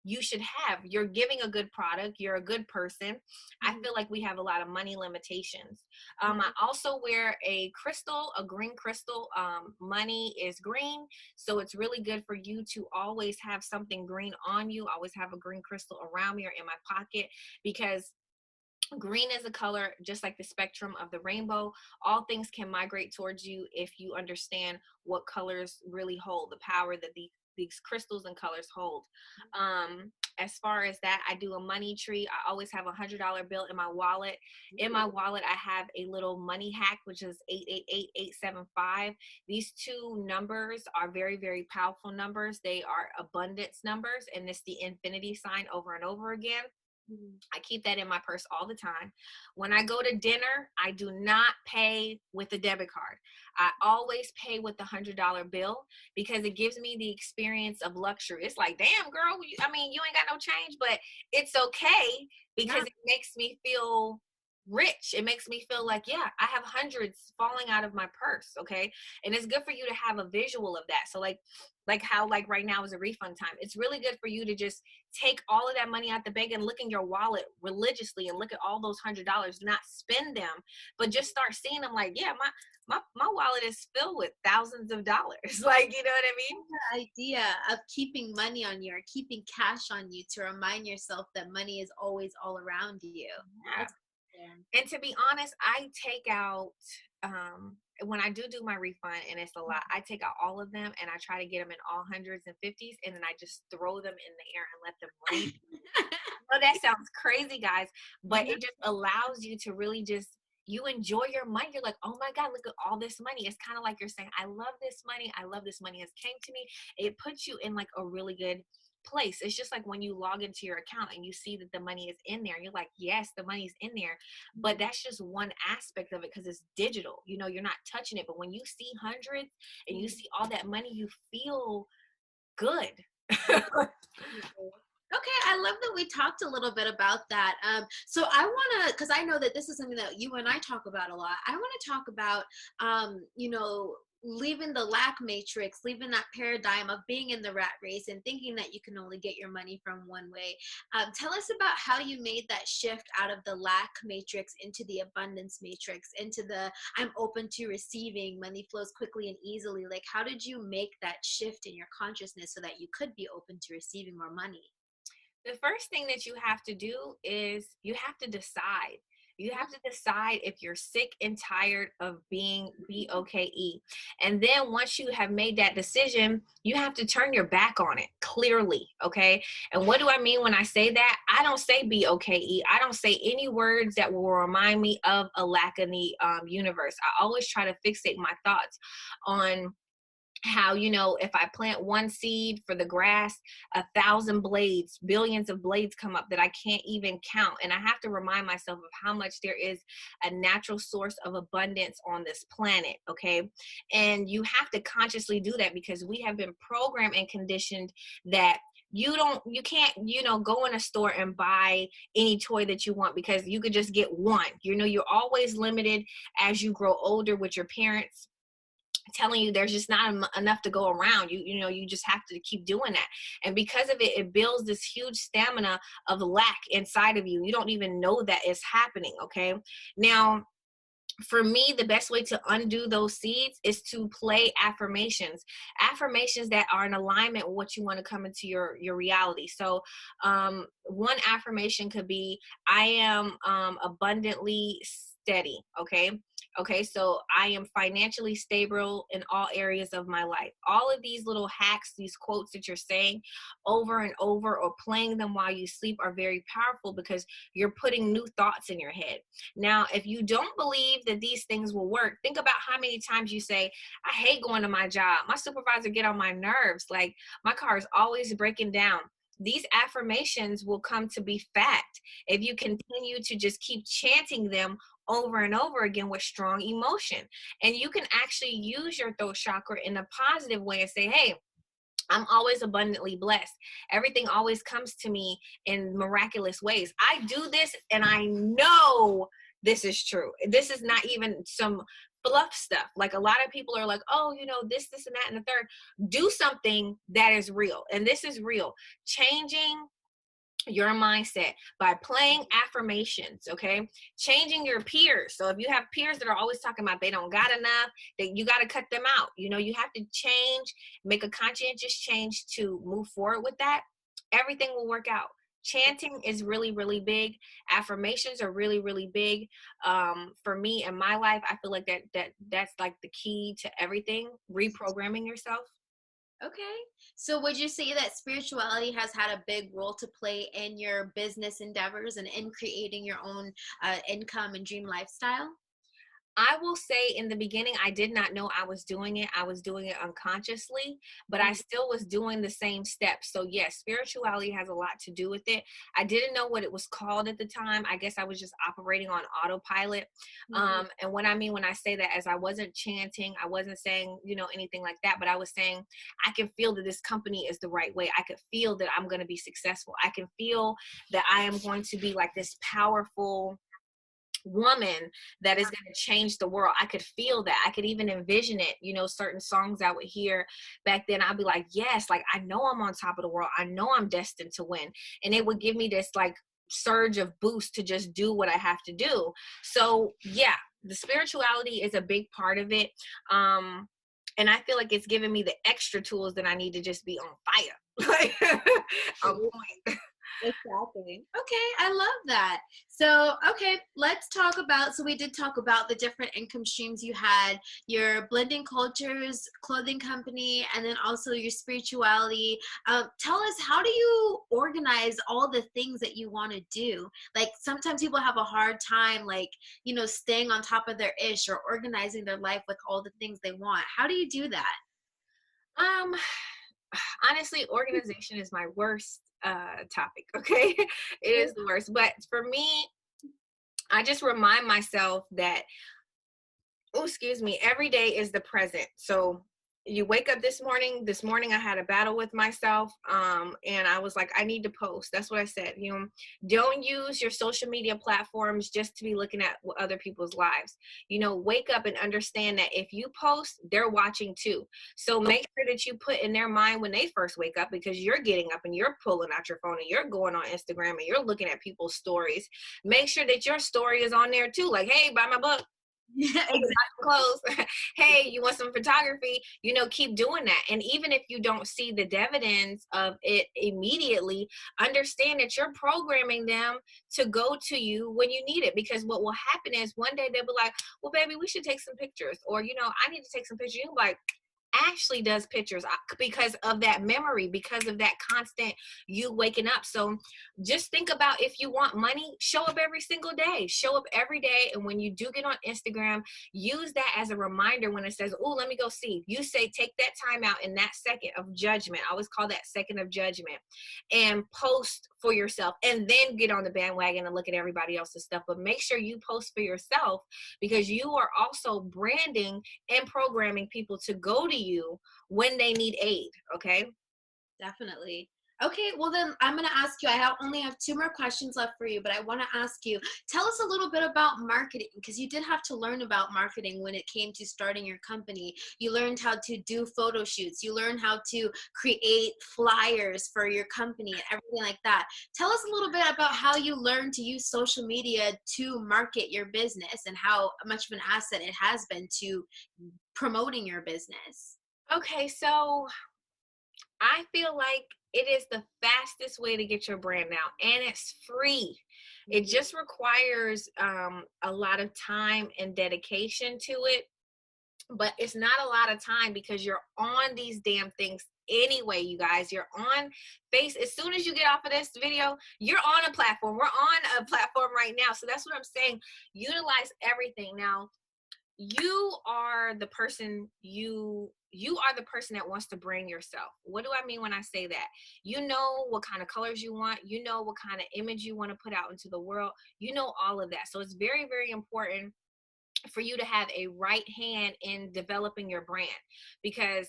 B: you should have? You're giving a good product. You're a good person. I feel like we have a lot of money limitations. I also wear a crystal, a green crystal. Money is green, so it's really good for you to always have something green on you. Always have a green crystal around me or in my pocket, because green is a color just like the spectrum of the rainbow. All things can migrate towards you if you understand what colors really hold, the power that these crystals and colors hold. as far as that, I do a money tree. I always have $100 bill in my wallet. In my wallet, I have a little money hack, which is 888-875. These two numbers are very, very powerful numbers. They are abundance numbers, and it's the infinity sign over and over again. I keep that in my purse all the time. When I go to dinner, I do not pay with a debit card. I always pay with the $100 bill because it gives me the experience of luxury. It's like, damn, girl, I mean, you ain't got no change, but it's okay because it makes me feel rich. It makes me feel like, yeah, I have hundreds falling out of my purse. Okay. And it's good for you to have a visual of that. So like how like right now is a refund time. It's really good for you to just take all of that money out the bank and look in your wallet religiously and look at all those $100, not spend them, but just start seeing them like, yeah, my wallet is filled with thousands of dollars. Like, you know what I mean?
A: The idea of keeping money on you or keeping cash on you to remind yourself that money is always all around you.
B: Yeah. And to be honest, I take out, when I do my refund, and it's a lot, I take out all of them and I try to get them in all hundreds and fifties, and then I just throw them in the air and let them rain. I know that sounds crazy, guys, but it just allows you to really just, you enjoy your money. You're like, oh my God, look at all this money. It's kind of like you're saying, I love this money. I love this money has came to me. It puts you in like a really good place. It's just like when you log into your account and you see that the money is in there, you're like, yes, the money's in there, but that's just one aspect of it because it's digital, you know, you're not touching it. But when you see hundreds and you see all that money, you feel good.
A: Okay, I love that we talked a little bit about that. So I want to, because I know that this is something that you and I talk about a lot. I want to talk about, you know, leaving the lack matrix, leaving that paradigm of being in the rat race and thinking that you can only get your money from one way. Tell us about how you made that shift out of the lack matrix into the abundance matrix, into the I'm open to receiving, money flows quickly and easily. Like, how did you make that shift in your consciousness so that you could be open to receiving more money?
B: The first thing that you have to do is you have to decide. You have to decide if you're sick and tired of being BOKE. And then once you have made that decision, you have to turn your back on it clearly. Okay. And what do I mean when I say that? I don't say BOKE. I don't say any words that will remind me of a lack in the universe. I always try to fixate my thoughts on how, you know, if I plant one seed for the grass, 1,000 blades, billions of blades come up that I can't even count. And I have to remind myself of how much there is a natural source of abundance on this planet. Okay. And you have to consciously do that because we have been programmed and conditioned that you can't, you know, go in a store and buy any toy that you want because you could just get one. You know, you're always limited as you grow older with your parents telling you there's just not enough to go around. You know, you just have to keep doing that. And because of it, it builds this huge stamina of lack inside of you. You don't even know that it's happening. Okay. Now, for me, the best way to undo those seeds is to play affirmations that are in alignment with what you want to come into your reality. So one affirmation could be, I am abundantly steady. Okay, so I am financially stable in all areas of my life. All of these little hacks, these quotes that you're saying over and over or playing them while you sleep are very powerful because you're putting new thoughts in your head. Now, if you don't believe that these things will work, think about how many times you say, I hate going to my job. My supervisor get on my nerves. Like, my car is always breaking down. These affirmations will come to be fact if you continue to just keep chanting them over and over again with strong emotion. And you can actually use your throat chakra in a positive way and say, hey, I'm always abundantly blessed. Everything always comes to me in miraculous ways. I do this and I know this is true. This is not even some fluff stuff. Like, a lot of people are like, oh, you know, this and that and the third. Do something that is real. And this is real. Changing your mindset by playing affirmations. Okay, changing your peers. So if you have peers that are always talking about they don't got enough, that you got to cut them out. You know, you have to change, make a conscientious change to move forward with that. Everything will work out. Chanting is really, really big. Affirmations are really, really big. For me in my life, I feel like that's like the key to everything. Reprogramming yourself.
A: Okay. So would you say that spirituality has had a big role to play in your business endeavors and in creating your own income and dream lifestyle?
B: I will say in the beginning, I did not know I was doing it. I was doing it unconsciously, but I still was doing the same steps. So, yes, spirituality has a lot to do with it. I didn't know what it was called at the time. I guess I was just operating on autopilot. And what I mean when I say that is I wasn't chanting, I wasn't saying, anything like that, but I was saying, I can feel that this company is the right way. I could feel that I'm going to be successful. I can feel that I am going to be like this powerful woman that is going to change the world. I could feel that. I could even envision it. Certain songs I would hear back then, I'd be like, yes, like I know I'm on top of the world. I know I'm destined to win. And it would give me this like surge of boost to just do what I have to do. So yeah, the spirituality is a big part of it. And I feel like it's giving me the extra tools that I need to just be on fire. Like on point.
A: Exactly. Okay, I love that. So, okay, let's talk about. So, we did talk about the different income streams you had, your blending cultures clothing company, and then also your spirituality. Tell us, how do you organize all the things that you want to do? Like, sometimes people have a hard time, like, staying on top of their ish or organizing their life with all the things they want. How do you do that?
B: Um, Honestly, organization is my worst topic. Okay, it is the worst. But for me, I just remind myself that, oh, excuse me, every day is the present. So you wake up this morning I had a battle with myself, and I was like, I need to post. That's what I said. Don't use your social media platforms just to be looking at other people's lives. Wake up and understand that if you post, they're watching too. So make sure that you put in their mind when they first wake up, because you're getting up and you're pulling out your phone and you're going on Instagram and you're looking at people's stories. Make sure that your story is on there too, like, hey, buy my book.
A: Yeah,
B: Hey, clothes. Hey, you want some photography? Keep doing that. And even if you don't see the dividends of it immediately, understand that you're programming them to go to you when you need it. Because what will happen is one day they'll be like, well, baby, we should take some pictures. Or, I need to take some pictures. You'll be like, Ashley does pictures because of that memory, because of that constant you waking up. So just think about, if you want money, show up every single day, show up every day. And when you do get on Instagram, use that as a reminder. When it says, oh, let me go see, you say, take that time out in that second of judgment. I always call that second of judgment, and post for yourself, and then get on the bandwagon and look at everybody else's stuff. But make sure you post for yourself, because you are also branding and programming people to go to you when they need aid. Okay.
A: definitely. Okay, well then I'm going to ask you, only have two more questions left for you, but I want to ask you, tell us a little bit about marketing, because you did have to learn about marketing when it came to starting your company. You learned how to do photo shoots. You learned how to create flyers for your company and everything like that. Tell us a little bit about how you learned to use social media to market your business and how much of an asset it has been to promoting your business.
B: Okay, so I feel like it is the fastest way to get your brand out, and it's free. It just requires a lot of time and dedication to it, but it's not a lot of time, because you're on these damn things anyway. You guys, you're on face. As soon as you get off of this video, you're on a platform. We're on a platform right now. So that's what I'm saying. Utilize everything. Now, you are the person you are the person that wants to bring yourself. What do I mean when I say that? You know what kind of colors you want, you know what kind of image you want to put out into the world, you know all of that. So it's very, very important for you to have a right hand in developing your brand, because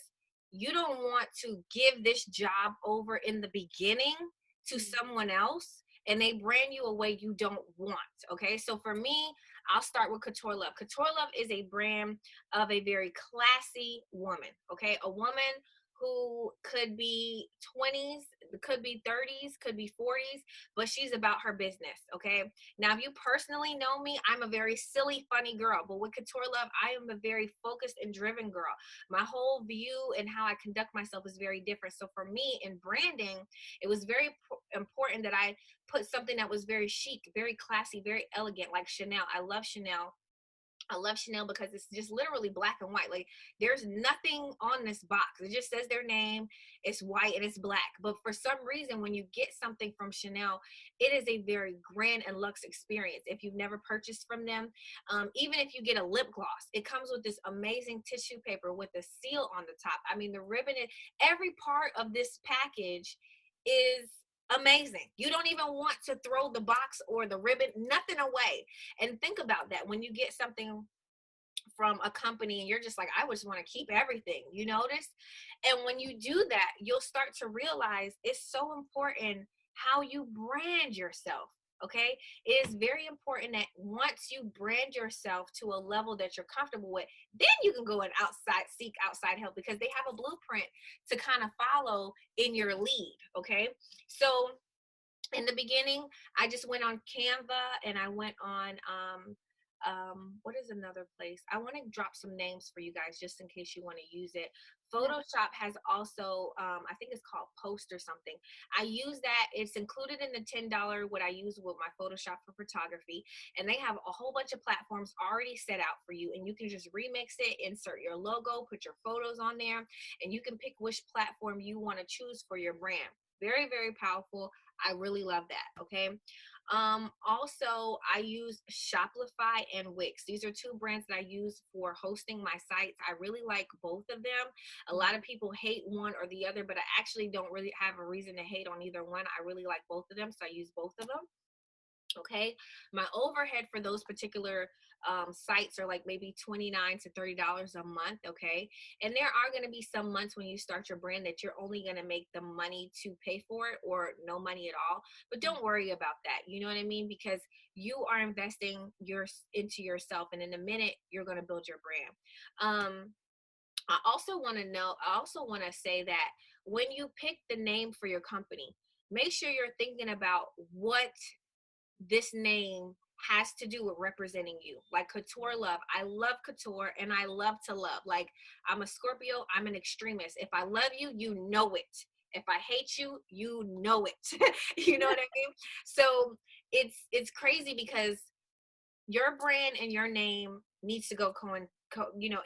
B: you don't want to give this job over in the beginning to someone else and they brand you a way you don't want. Okay, so for me, I'll start with Couture Love. Couture Love is a brand of a very classy woman. Okay, a woman who could be 20s, could be 30s, could be 40s, but she's about her business. Okay, now if you personally know me, I'm a very silly, funny girl, but with Couture Love, I am a very focused and driven girl. My whole view and how I conduct myself is very different. So for me in branding, it was very important that I put something that was very chic, very classy, very elegant, like Chanel. I love Chanel. I love Chanel because it's just literally black and white. Like, there's nothing on this box. It just says their name. It's white and it's black. But for some reason, when you get something from Chanel, it is a very grand and luxe experience. If you've never purchased from them, even if you get a lip gloss, it comes with this amazing tissue paper with a seal on the top. I mean, the ribbon, every part of this package is amazing. You don't even want to throw the box or the ribbon, nothing away. And think about that when you get something from a company and you're just like, I just want to keep everything, you notice? And when you do that, you'll start to realize it's so important how you brand yourself. Okay, it is very important that once you brand yourself to a level that you're comfortable with, then you can go and seek outside help, because they have a blueprint to kind of follow in your lead. Okay, so in the beginning, I just went on Canva, and I went on what is another place? I want to drop some names for you guys just in case you want to use it. Photoshop has also, I think it's called Post or something. I use that. It's included in the $10 what I use with my Photoshop for photography. And they have a whole bunch of platforms already set out for you. And you can just remix it, insert your logo, put your photos on there, and you can pick which platform you want to choose for your brand. Very, very powerful. I really love that. Okay. Also, I use Shopify and Wix. These are two brands that I use for hosting my sites. I really like both of them. A lot of people hate one or the other, but I actually don't really have a reason to hate on either one. I really like both of them, so I use both of them. Okay, my overhead for those particular sites are like maybe $29 to $30 a month. Okay, and there are going to be some months when you start your brand that you're only going to make the money to pay for it or no money at all. But don't worry about that. You know what I mean? Because you are investing into yourself, and in a minute you're going to build your brand. I also want to say that when you pick the name for your company, make sure you're thinking about what this name has to do with representing you. Like Couture Love. I love Couture, and I love to love. Like, I'm a Scorpio. I'm an extremist. If I love you, you know it. If I hate you, you know it. You know what I mean? So it's crazy because your brand and your name needs to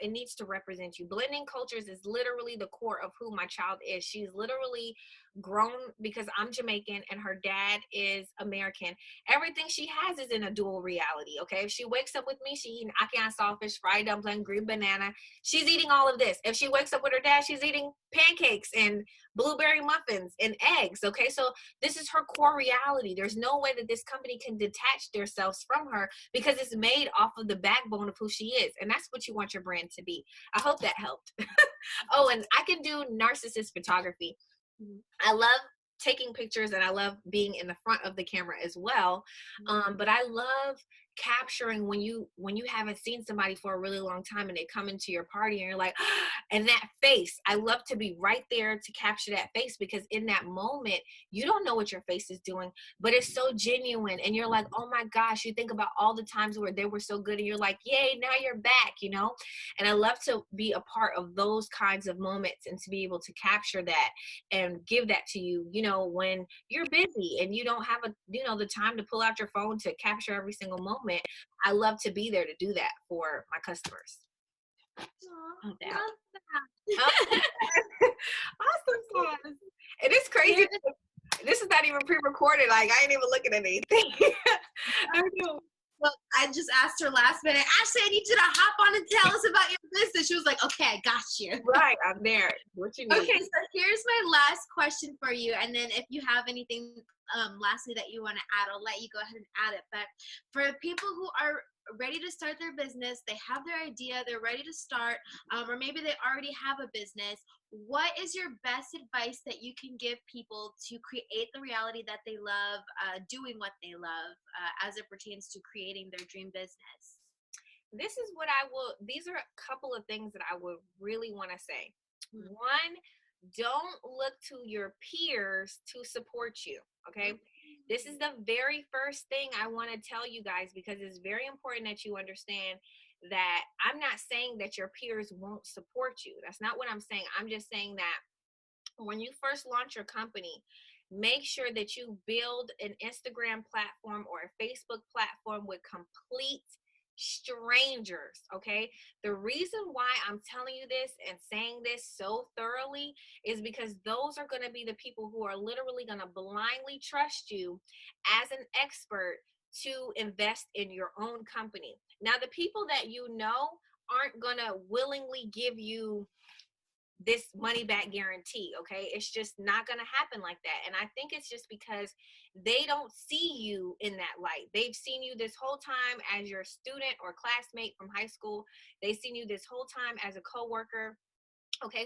B: it needs to represent you. Blending cultures is literally the core of who my child is. She's literally grown because I'm Jamaican and her dad is American. Everything she has is in a dual reality. Okay, if she wakes up with me, she eating ackee saltfish, fried dumpling, green banana. She's eating all of this. If she wakes up with her dad, she's eating pancakes and blueberry muffins and eggs. Okay, so this is her core reality. There's no way that this company can detach themselves from her because it's made off of the backbone of who she is. And that's what you want your brand to be. I hope that helped. Oh, and I can do narcissist photography. I love taking pictures and I love being in the front of the camera as well. But I love capturing when you haven't seen somebody for a really long time and they come into your party and you're like, and that face, I love to be right there to capture that face, because in that moment you don't know what your face is doing, but it's so genuine and you're like, oh my gosh, you think about all the times where they were so good and you're like, yay, now you're back, and I love to be a part of those kinds of moments and to be able to capture that and give that to you, when you're busy and you don't have the time to pull out your phone to capture every single moment. I love to be there to do that for my customers.
A: Aww,
B: Yeah.
A: love
B: Oh, awesome sauce. It is crazy. This is not even pre-recorded. Like, I ain't even looking at anything. I know.
A: Well, I just asked her last minute, Ashley, I need you to hop on and tell us about your business. She was like, okay, I got you.
B: Right, I'm there. What you need?
A: Okay, so here's my last question for you. And then if you have anything lastly that you want to add, I'll let you go ahead and add it. But for people who are ready to start their business, they have their idea, they're ready to start, or maybe they already have a business, what is your best advice that you can give people to create the reality that they love, doing what they love, as it pertains to creating their dream business?
B: These are a couple of things that I would really want to say. One, don't look to your peers to support you. Okay. This is the very first thing I want to tell you guys, because it's very important that you understand that I'm not saying that your peers won't support you. That's not what I'm saying. I'm just saying that when you first launch your company, make sure that you build an Instagram platform or a Facebook platform with complete strangers, okay? The reason why I'm telling you this and saying this so thoroughly is because those are going to be the people who are literally going to blindly trust you as an expert to invest in your own company. Now, the people that you know aren't going to willingly give you this money back guarantee, okay? It's just not going to happen like that. And I think it's just because they don't see you in that light. They've seen you this whole time as your student or classmate from high school. They've seen you this whole time as a coworker. Okay,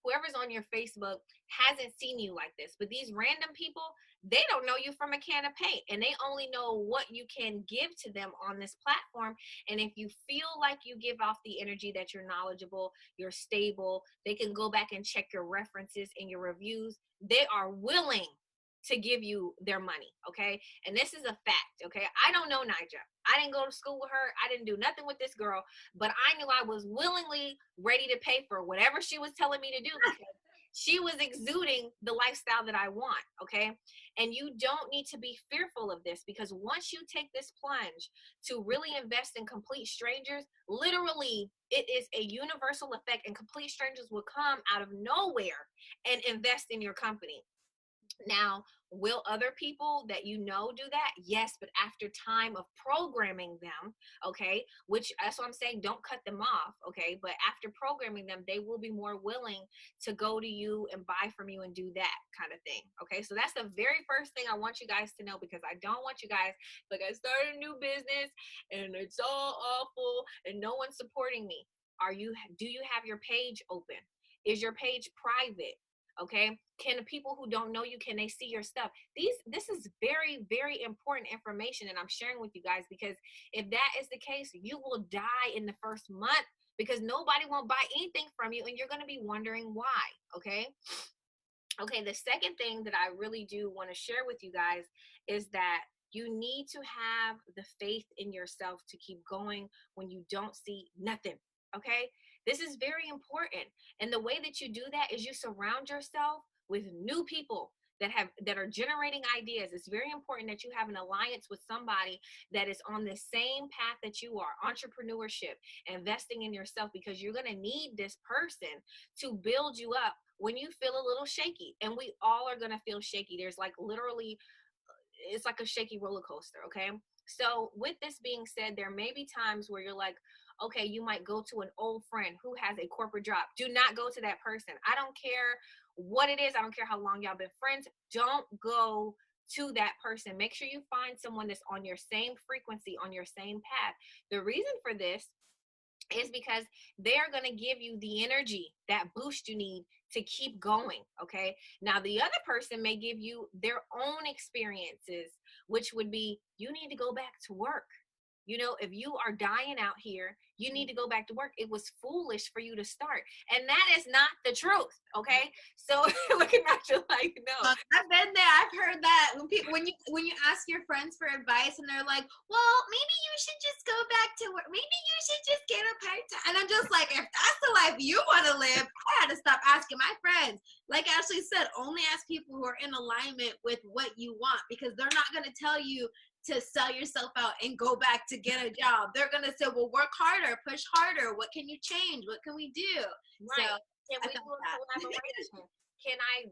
B: whoever's on your Facebook hasn't seen you like this, but these random people, they don't know you from a can of paint, and they only know what you can give to them on this platform. And if you feel like you give off the energy that you're knowledgeable, you're stable, they can go back and check your references and your reviews. They are willing to give you their money, okay? And this is a fact, okay? I don't know Nija. I didn't go to school with her. I didn't do nothing with this girl, but I knew I was willingly ready to pay for whatever she was telling me to do because she was exuding the lifestyle that I want, okay? And you don't need to be fearful of this, because once you take this plunge to really invest in complete strangers, literally it is a universal effect, and complete strangers will come out of nowhere and invest in your company. Now, will other people that you know do that? Yes, but after time of programming them, okay, which that's what I'm saying, don't cut them off, okay, but after programming them, they will be more willing to go to you and buy from you and do that kind of thing, okay? So that's the very first thing I want you guys to know, because I don't want you guys, like, I started a new business and it's all awful and no one's supporting me. Do you have your page open? Is your page private? Okay, can the people who don't know you, can they see your stuff? This is very, very important information, and I'm sharing with you guys, because if that is the case, you will die in the first month, because nobody won't buy anything from you, and you're going to be wondering why. Okay, the second thing that I really do want to share with you guys is that you need to have the faith in yourself to keep going when you don't see nothing. Okay, this is very important, and the way that you do that is you surround yourself with new people that are generating ideas. It's very important that you have an alliance with somebody that is on the same path that you are. Entrepreneurship, investing in yourself, because you're going to need this person to build you up when you feel a little shaky, and we all are going to feel shaky. There's like literally, it's like a shaky roller coaster. Okay, so with this being said, there may be times where you're like, okay, you might go to an old friend who has a corporate job. Do not go to that person. I don't care what it is. I don't care how long y'all been friends. Don't go to that person. Make sure you find someone that's on your same frequency, on your same path. The reason for this is because they're going to give you the energy, that boost you need to keep going. Okay, now the other person may give you their own experiences, which would be, you need to go back to work. You know, if you are dying out here, you need to go back to work. It was foolish for you to start. And that is not the truth. Okay. So looking at you like, no.
A: I've been there. I've heard that when you ask your friends for advice and they're like, well, maybe you should just go back to work. Maybe you should just get a part-time. And I'm just like, if that's the life you want to live, I had to stop asking my friends. Like Ashley said, only ask people who are in alignment with what you want, because they're not going to tell you to sell yourself out and go back to get a job. They're going to say, well, work harder, push harder. What can you change? What can we do?
B: Right.
A: So,
B: can we do a collaboration? Can I,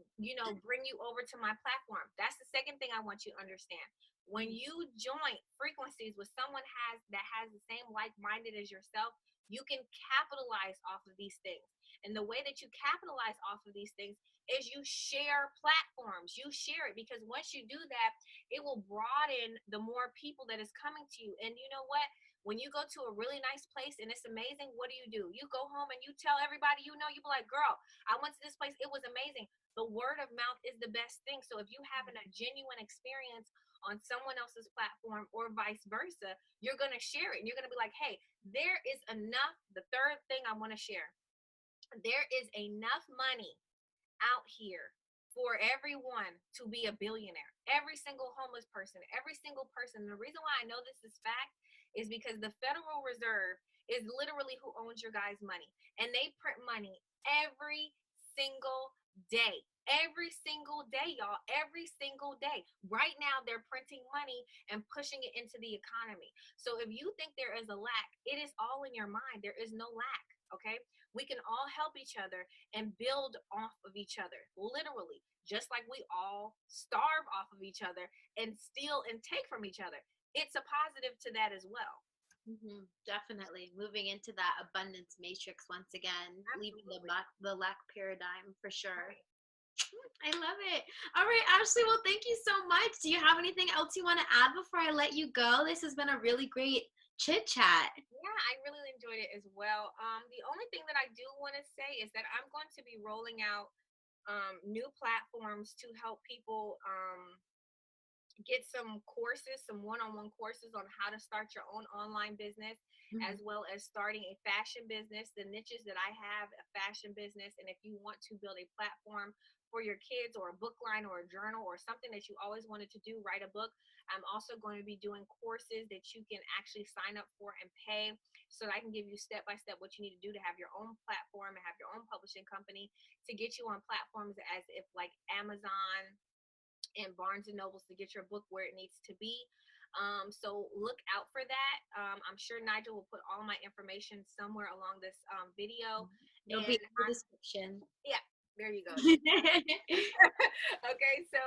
B: bring you over to my platform? That's the second thing I want you to understand. When you join frequencies with someone that has the same like-minded as yourself, you can capitalize off of these things. And the way that you capitalize off of these things is you share platforms. You share it, because once you do that, it will broaden the more people that is coming to you. And you know what? When you go to a really nice place and it's amazing, what do? You go home and you tell everybody, you be like, girl, I went to this place. It was amazing. The word of mouth is the best thing. So if you having a genuine experience on someone else's platform or vice versa, you're going to share it. And you're going to be like, hey, there is enough. The third thing I want to share, there is enough money out here for everyone to be a billionaire. Every single homeless person, every single person. The reason why I know this is fact is because the Federal Reserve is literally who owns your guys' money. And they print money every single day. every single day, y'all, every single day. Right now, they're printing money and pushing it into the economy. So if you think there is a lack, it is all in your mind. There is no lack, okay? We can all help each other and build off of each other, literally, just like we all starve off of each other and steal and take from each other. It's a positive to that as well.
A: Definitely moving into that abundance matrix once again, leaving the lack paradigm for sure.
B: Right.
A: I love it. All right, Ashley, well, thank you so much. Do you have anything else you want to add before I let you go? This has been a really great chit chat.
B: Yeah, I really enjoyed it as well. The only thing that I do want to say is that I'm going to be rolling out new platforms to help people get some courses, some one-on-one courses on how to start your own online business, as well as starting a fashion business. The niches that I have, a fashion business, and if you want to build a platform for your kids or a book line or a journal or something that you always wanted to do, write a book, I'm also going to be doing courses that you can actually sign up for and pay, so that I can give you step by step what you need to do to have your own platform and have your own publishing company, to get you on platforms as if like Amazon and Barnes and Nobles, to get your book where it needs to be. So look out for that. I'm sure Nigel will put all my information somewhere along this video.
A: It'll be in the description.
B: Yeah, there you go. Okay, so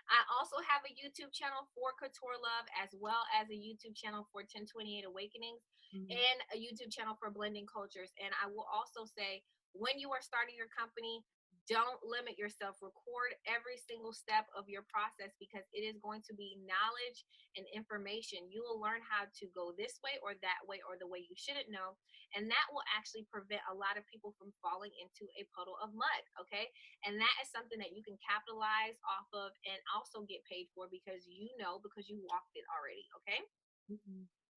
B: I also have a YouTube channel for Couture Love, as well as a YouTube channel for 1028 Awakenings, and a YouTube channel for Blending Cultures. And I will also say, when you are starting your company, don't limit yourself. Record every single step of your process, because it is going to be knowledge and information. You will learn how to go this way or that way, or the way you shouldn't know. And that will actually prevent a lot of people from falling into a puddle of mud, okay? And that is something that you can capitalize off of and also get paid for, because you know, because you walked it already, okay?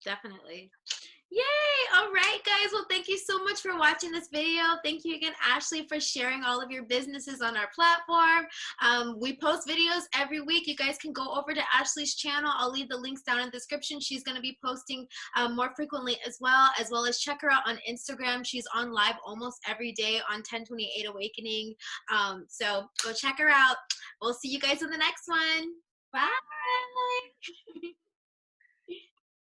A: Definitely. Yay! All right, guys. Well, thank you so much for watching this video. Thank you again, Ashley, for sharing all of your businesses on our platform. We post videos every week. You guys can go over to Ashley's channel. I'll leave the links down in the description. She's going to be posting more frequently as well as check her out on Instagram. She's on live almost every day on 1028 Awakening. So go check her out. We'll see you guys in the next one. Bye.